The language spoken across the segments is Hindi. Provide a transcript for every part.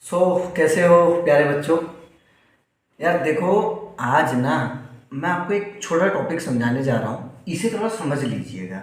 कैसे हो प्यारे बच्चों। यार देखो, आज ना मैं आपको एक छोटा टॉपिक समझाने जा रहा हूँ, इसे थोड़ा समझ लीजिएगा।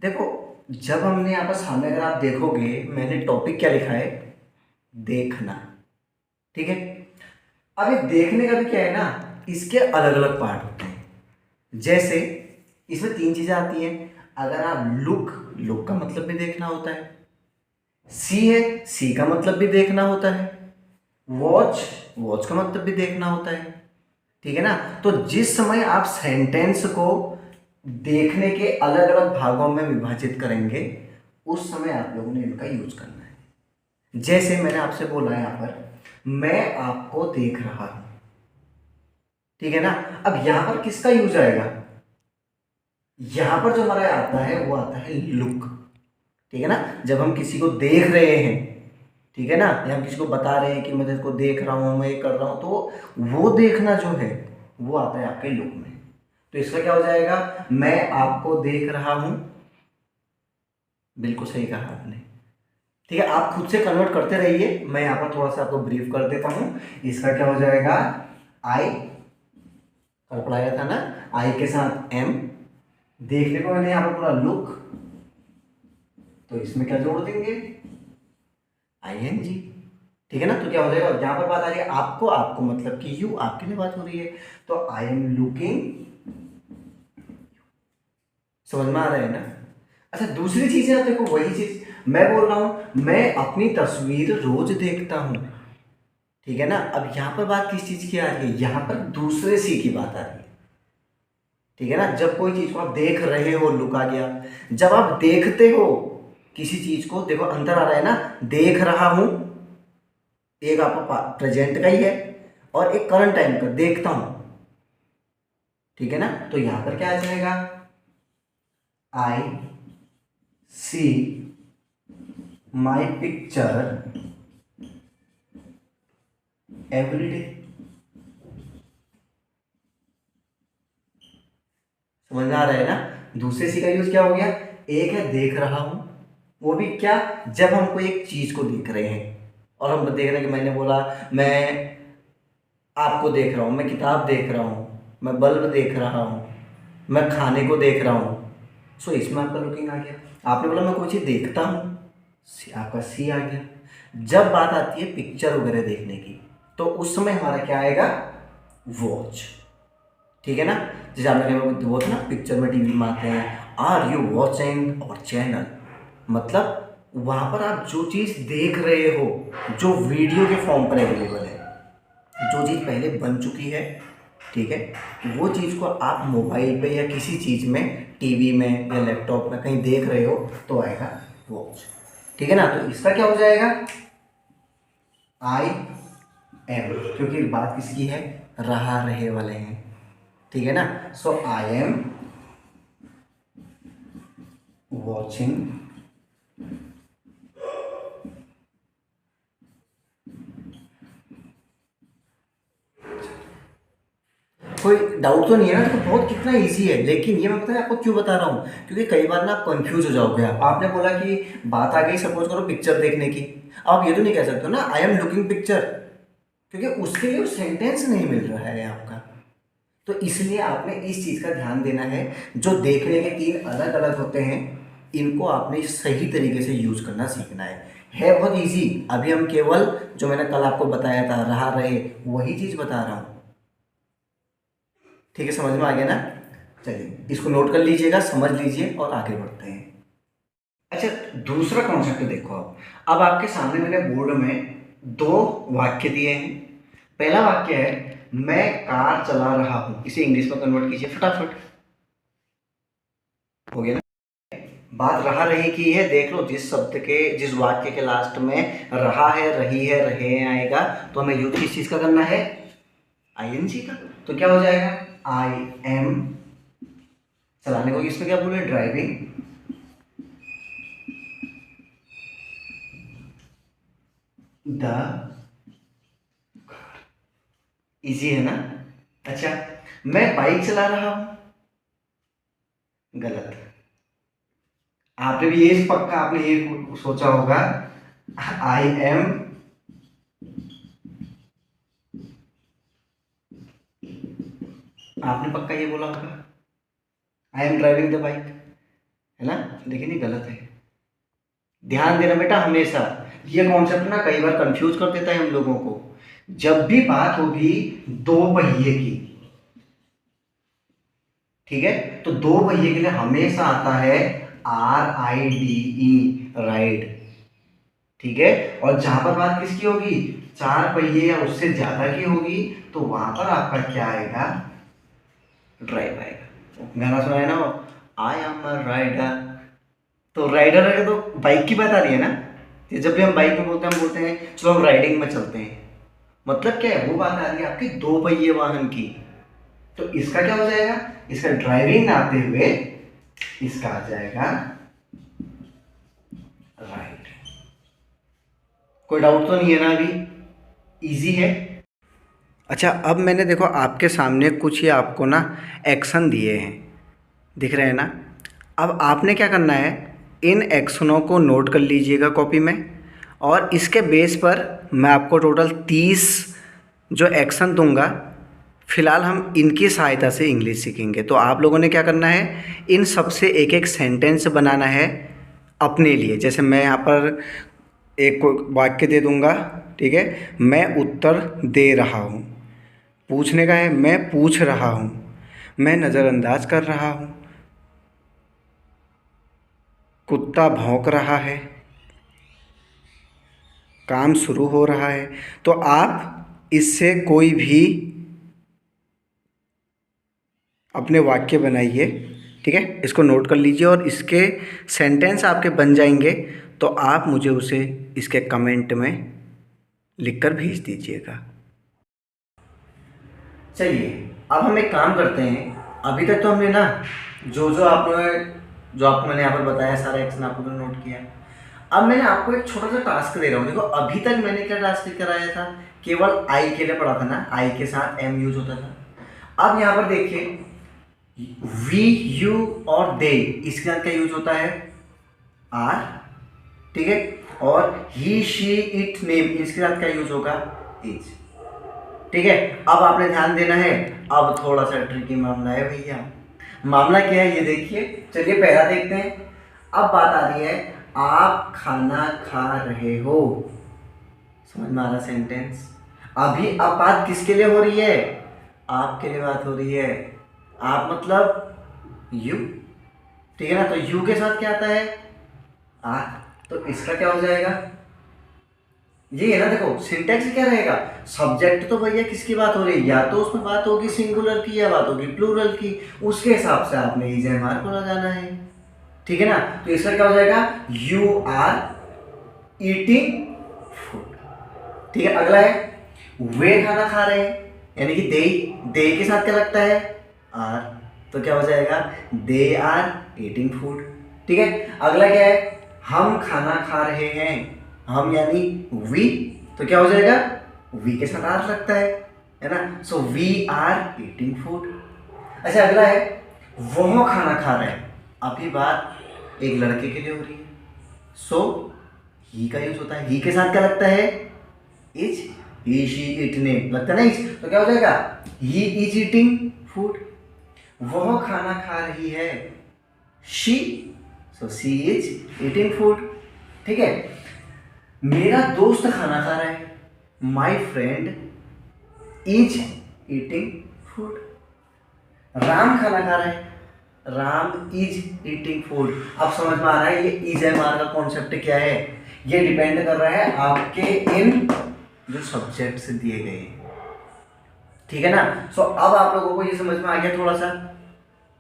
देखो, जब हमने यहाँ पर सामने अगर आप देखोगे, मैंने टॉपिक क्या लिखा है, देखना। ठीक है। अब ये देखने का भी क्या है ना, इसके अलग अलग पार्ट होते हैं। जैसे इसमें तीन चीजें आती हैं। अगर आप लुक, लुक का मतलब भी देखना होता है। सी है, सी का मतलब भी देखना होता है। वॉच, वॉच का मतलब भी देखना होता है। ठीक है ना। तो जिस समय आप सेंटेंस को देखने के अलग अलग भागों में विभाजित करेंगे, उस समय आप लोगों ने इनका यूज करना है। जैसे मैंने आपसे बोला यहां पर, मैं आपको देख रहा हूं। ठीक है ना। अब यहां पर किसका यूज आएगा, यहां पर जो हमारा आता है वो आता है लुक। ठीक है ना। जब हम किसी को देख रहे हैं, ठीक है ना, या हम किसी को बता रहे हैं कि मैं इसको देख रहा हूं, मैं ये कर रहा हूं, तो वो देखना जो है वो आता है आपके लुक में। तो इसका क्या हो जाएगा, मैं आपको देख रहा हूं। बिल्कुल सही कहा आपने। ठीक है, आप खुद से कन्वर्ट करते रहिए, मैं यहां पर थोड़ा सा आपको ब्रीफ कर देता हूं। इसका क्या हो जाएगा, आई, कल पढ़ाया था ना, आई के साथ एम। देखने को मैंने यहां पर पूरा लुक, तो इसमें क्या जोड़ देंगे, आई एन जी। ठीक है ना। तो क्या हो जाएगा, जहां पर बात आ रही है आपको, आपको मतलब कि यू, आपके लिए बात हो रही है, तो आई एम लुकिंग। समझ में आ रहा है ना। अच्छा, दूसरी चीज है, देखो वही चीज मैं बोल रहा हूं, मैं अपनी तस्वीर रोज देखता हूं। ठीक है ना। अब यहां पर बात किस चीज की आ रही है, यहां पर दूसरे सी की बात आ रही है। ठीक है ना। जब कोई चीज को आप देख रहे हो, लुक आ गया। जब आप देखते हो किसी चीज को, देखो अंतर आ रहा है ना, देख रहा हूं, एक आपका प्रेजेंट का ही है, और एक करंट टाइम का देखता हूं। ठीक है ना। तो यहां पर क्या आ जाएगा, आई सी माई पिक्चर एवरीडे। समझ में आ रहा है ना। दूसरे सी का यूज क्या हो गया, एक है देख रहा हूं, वो भी क्या, जब हम कोई एक चीज को देख रहे हैं, और हम देख रहे हैं कि मैंने बोला मैं आपको देख रहा हूं, मैं किताब देख रहा हूं, मैं बल्ब देख रहा हूं, मैं खाने को देख रहा हूं। सो इसमें आपका लुकिंग आ गया। आपने बोला मैं कोई चीज देखता हूं, आपका सी आ गया। जब बात आती है पिक्चर वगैरह देखने की, तो उस समय हमारा क्या आएगा, वॉच। ठीक है ना। जैसे आपने वो था ना, पिक्चर में टीवी में आते हैं, आर यू वॉचिंग और चैनल, मतलब वहां पर आप जो चीज देख रहे हो, जो वीडियो के फॉर्म पर अवेलेबल है, जो चीज पहले बन चुकी है, ठीक है, वो चीज को आप मोबाइल पे या किसी चीज में, टीवी में या लैपटॉप में कहीं देख रहे हो, तो आएगा वॉच। ठीक है ना। तो इसका क्या हो जाएगा, आई एम, क्योंकि बात किसकी है, रहा रहे वाले हैं। ठीक है ना। सो आई एम वॉचिंग, कोई डाउट तो नहीं है ना, तो बहुत कितना इजी है। लेकिन ये मैं पता है आपको क्यों बता रहा हूँ, क्योंकि कई बार ना आप कंफ्यूज हो जाओगे। आप आपने बोला कि बात आ गई सपोज करो पिक्चर देखने की, आप ये तो नहीं कह सकते हो ना आई एम लुकिंग पिक्चर, क्योंकि उसके लिए सेंटेंस नहीं मिल रहा है आपका। तो इसलिए आपने इस चीज का ध्यान देना है, जो देखने के तीन अलग अलग होते हैं, इनको आपने सही तरीके से यूज करना सीखना है बहुत इजी। अभी हम केवल जो मैंने कल आपको बताया था, रहा रहे, वही चीज बता रहा हूं। ठीक है, समझ में आ गया ना। चलिए इसको नोट कर लीजिएगा, समझ लीजिए और आगे बढ़ते हैं। अच्छा, दूसरा कॉन्सेप्ट देखो। अब आपके सामने मैंने बोर्ड में दो वाक्य दिए हैं। पहला वाक्य है, मैं कार चला रहा हूं, इसे इंग्लिश में कन्वर्ट कीजिए फटाफट। हो गया ना। बात रहा रही की है, देख लो जिस शब्द के, जिस वाक्य के लास्ट में रहा है, रही है, रहे हैं आएगा, तो हमें यूज किस चीज का करना है, आईएनजी का। तो क्या हो जाएगा, आई एम, चलाने को इसमें क्या बोले, ड्राइविंग द, इजी है ना। अच्छा, मैं बाइक चला रहा हूं, गलत। आपने भी ये पक्का आपने ये सोचा होगा, आई एम पक्का ये बोला होगा, I am driving the bike, है ना? लेकिन ये गलत है। ध्यान देना बेटा हमेशा, ये कॉन्सेप्ट ना कई बार कंफ्यूज कर देता है हम लोगों को। जब भी बात होगी दो पहिए की, ठीक है, तो दो पहिए के लिए हमेशा आता है RIDE, राइड, ठीक है। और जहां पर बात किसकी होगी, चार पहिए या उससे ज्यादा की होगी, तो वहां पर आपका क्या आएगा, ड्राइव आएगा। गाना सुनाया ना, आई एम अ राइडर, तो राइडर है तो बाइक की बात आ रही है ना। कि जब भी हम बाइक में बोलते हैं, हम बोलते हैं चलो हम राइडिंग में चलते हैं, मतलब क्या है, वो बात आ रही है आपकी दो पहिए वाहन की। तो इसका क्या हो जाएगा, इसका ड्राइविंग आते हुए इसका आ जाएगा राइड। कोई डाउट तो नहीं है ना, अभी इजी है। अच्छा, अब मैंने देखो आपके सामने कुछ ये आपको ना एक्शन दिए हैं, दिख रहे हैं ना। अब आपने क्या करना है, इन एक्शनों को नोट कर लीजिएगा कॉपी में, और इसके बेस पर मैं आपको टोटल 30 जो एक्शन दूंगा, फिलहाल हम इनकी सहायता से इंग्लिश सीखेंगे। तो आप लोगों ने क्या करना है, इन सब से एक एक सेंटेंस बनाना है अपने लिए। जैसे मैं यहाँ पर एक वाक्य दे दूंगा, ठीक है, मैं उत्तर दे रहा हूँ, पूछने का है मैं पूछ रहा हूँ, मैं नज़रअंदाज कर रहा हूँ, कुत्ता भौंक रहा है, काम शुरू हो रहा है। तो आप इससे कोई भी अपने वाक्य बनाइए, ठीक है, इसको नोट कर लीजिए, और इसके सेंटेंस आपके बन जाएंगे तो आप मुझे उसे इसके कमेंट में लिखकर भेज दीजिएगा। चलिए अब हम एक काम करते हैं, अभी तक तो हमने ना जो आपको मैंने यहाँ पर बताया, सारा एक्शन आपको तो नोट किया। अब मैं आपको एक छोटा सा टास्क दे रहा हूँ। देखो अभी तक मैंने क्या टास्क कराया था, केवल आई के लिए पढ़ा था ना, आई के साथ एम यूज होता था। अब यहाँ पर देखिए वी, यू और दे, इसके साथ क्या यूज होता है, आर, ठीक है। और ही, शी, इट, नेम, इसके साथ क्या यूज होगा, इज, ठीक है। अब आपने ध्यान देना है, अब थोड़ा सा ट्रिकी मामला है भैया। मामला क्या है ये देखिए, चलिए पहला देखते हैं। अब बात आ रही है, आप खाना खा रहे हो, समझ में आ रहा सेंटेंस। अभी अब बात किसके लिए हो रही है, आपके लिए बात हो रही है। आप मतलब यू, ठीक है ना। तो यू के साथ क्या आता है, आ, तो इसका क्या हो जाएगा, ये है ना। देखो सिंटेक्स क्या रहेगा, सब्जेक्ट तो भैया किसकी बात हो रही है, या तो उसमें बात होगी सिंगुलर की या बात होगी प्लूरल की, उसके हिसाब से आपने इज एम आर को लगाना है, ठीक है ना। तो इसका क्या हो जाएगा, यू आर ईटिंग फूड, ठीक है। अगला है वे खाना खा रहे हैं, यानी कि दे के साथ क्या लगता है, आर, तो क्या हो जाएगा, दे आर ईटिंग फूड, ठीक है। अगला क्या है, हम खाना खा रहे हैं, हम यानी वी, तो क्या हो जाएगा, वी के साथ आर लगता है ना। So we are eating food. अच्छा अगला है वो खाना खा रहे हैं, अभी बात एक लड़के के लिए हो रही है, सो ही का यूज होता है, ही के साथ क्या लगता है, is, he, she, it, name लगता है ना इज, तो क्या हो जाएगा, ही इज ईटिंग फूड। वह खाना खा रही है, she, so she is eating food, ठीक है। मेरा दोस्त खाना खा रहा है, my friend is eating food. Ram खाना खा रहा है, राम इज ईटिंग फूड। अब समझ में आ रहा है ये इज एम आर का कॉन्सेप्ट क्या है, ये डिपेंड कर रहा है आपके इन जो सब्जेक्ट्स दिए गए हैं, ठीक है ना। सो अब आप लोगों को ये समझ में आ गया थोड़ा सा।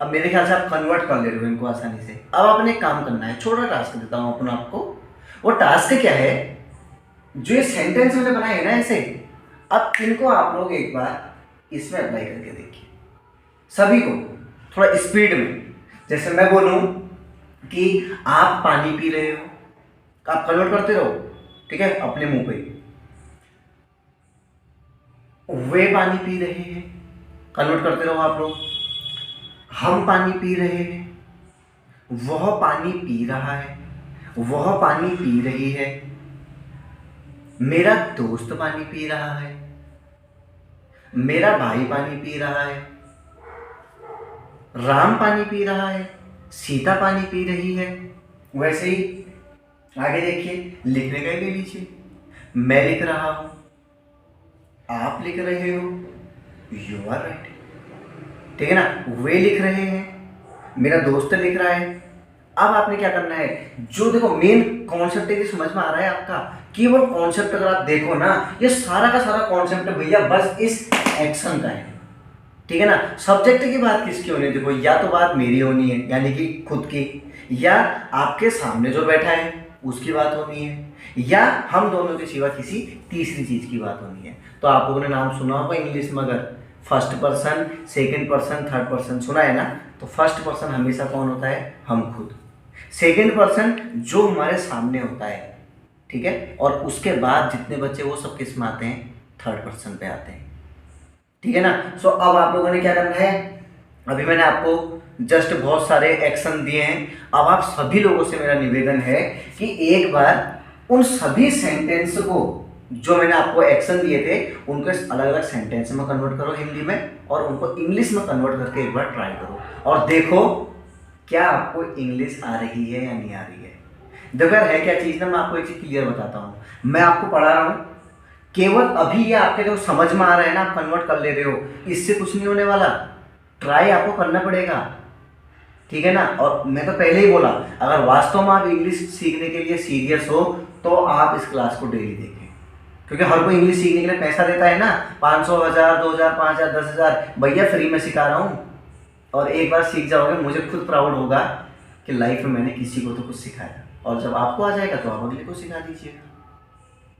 अब मेरे ख्याल से आप कन्वर्ट कर ले रहे हो इनको आसानी से। अब आपने एक काम करना है, छोटा टास्क देता हूं अपन आपको। वो टास्क क्या है, जो ये सेंटेंस मैंने बनाए हैं ना ऐसे, अब इनको आप लोग एक बार इसमें अप्लाई करके देखिए, सभी को थोड़ा स्पीड में। जैसे मैं बोलूं कि आप पानी पी रहे हो, आप कन्वर्ट करते रहो, ठीक है, अपने मुंह पे। वे पानी पी रहे हैं, कन्वर्ट करते रहो आप लोग। हम पानी पी रहे हैं, वह पानी पी रहा है, वह पानी पी रही है। मेरा दोस्त पानी पी रहा है, मेरा भाई पानी पी रहा है, राम पानी पी रहा है, सीता पानी पी रही है। वैसे ही आगे देखिए, लिखने का ही ले लीजिए। मैं लिख रहा हूं, आप लिख रहे हो, यू आर राइट, ठीक है ना। वे लिख रहे हैं, मेरा दोस्त लिख रहा है। अब आपने क्या करना है, जो देखो मेन कॉन्सेप्ट है, समझ में आ रहा है आपका, केवल कॉन्सेप्ट अगर आप देखो ना, ये सारा का सारा कॉन्सेप्ट भैया बस इस एक्शन का है, ठीक है ना। सब्जेक्ट की बात किसकी होनी है, देखो या तो बात मेरी होनी है यानी कि खुद की, या आपके सामने जो बैठा है उसकी बात होनी है, या हम दोनों के सिवा किसी तीसरी चीज की बात होनी है। तो आप लोगों ने नाम सुना होगा इंग्लिश में, अगर first person, second person, third person सुना है ना, तो फर्स्ट पर्सन हमेशा कौन होता है, हम खुद। सेकंड पर्सन जो हमारे सामने होता है, ठीक है, और उसके बाद जितने बच्चे वो सब किस में आते हैं, थर्ड पर्सन पे आते हैं, ठीक है ना। सो अब आप लोगों ने क्या करना है, अभी मैंने आपको जस्ट बहुत सारे एक्शन दिए हैं। अब आप सभी लोगों से मेरा निवेदन है कि एक बार उन सभी सेंटेंस को जो मैंने आपको एक्शन दिए थे उनको अलग अलग सेंटेंस में कन्वर्ट करो हिंदी में, और उनको इंग्लिश में कन्वर्ट करके एक बार ट्राई करो, और देखो क्या आपको इंग्लिश आ रही है या नहीं आ रही है। देखो यार, है क्या चीज़ ना, मैं आपको एक चीज़ क्लियर बताता हूँ। मैं आपको पढ़ा रहा हूँ, केवल अभी ये आपके जो समझ में आ रहा है ना, आप कन्वर्ट कर ले रहे हो, इससे कुछ नहीं होने वाला। ट्राई आपको करना पड़ेगा, ठीक है ना। और मैं तो पहले ही बोला, अगर वास्तव में आप इंग्लिश सीखने के लिए सीरियस हो तो आप इस क्लास को डेली देखें, क्योंकि हर कोई इंग्लिश सीखने के लिए पैसा देता है ना, 500, 1000, 2000, 5000, 10,000, भैया फ्री में सिखा रहा हूँ। और एक बार सीख जाओगे, मुझे खुद प्राउड होगा कि लाइफ में मैंने किसी को तो कुछ सिखाया, और जब आपको आ जाएगा तो आप अगले को सिखा दीजिएगा,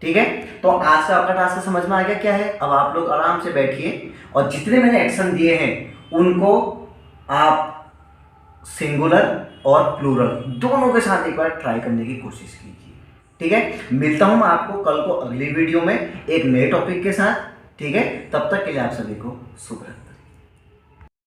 ठीक है। तो आज का आपका टास्क समझ में आ गया क्या है। अब आप लोग आराम से बैठिए और जितने मैंने एक्शन दिए हैं उनको आप सिंगुलर और प्लूरल दोनों के साथ एक बार ट्राई करने की कोशिश कीजिए, ठीक है। मिलता हूं मैं आपको कल को अगली वीडियो में एक नए टॉपिक के साथ, ठीक है। तब तक के लिए आप सभी को शुभ रात्रि।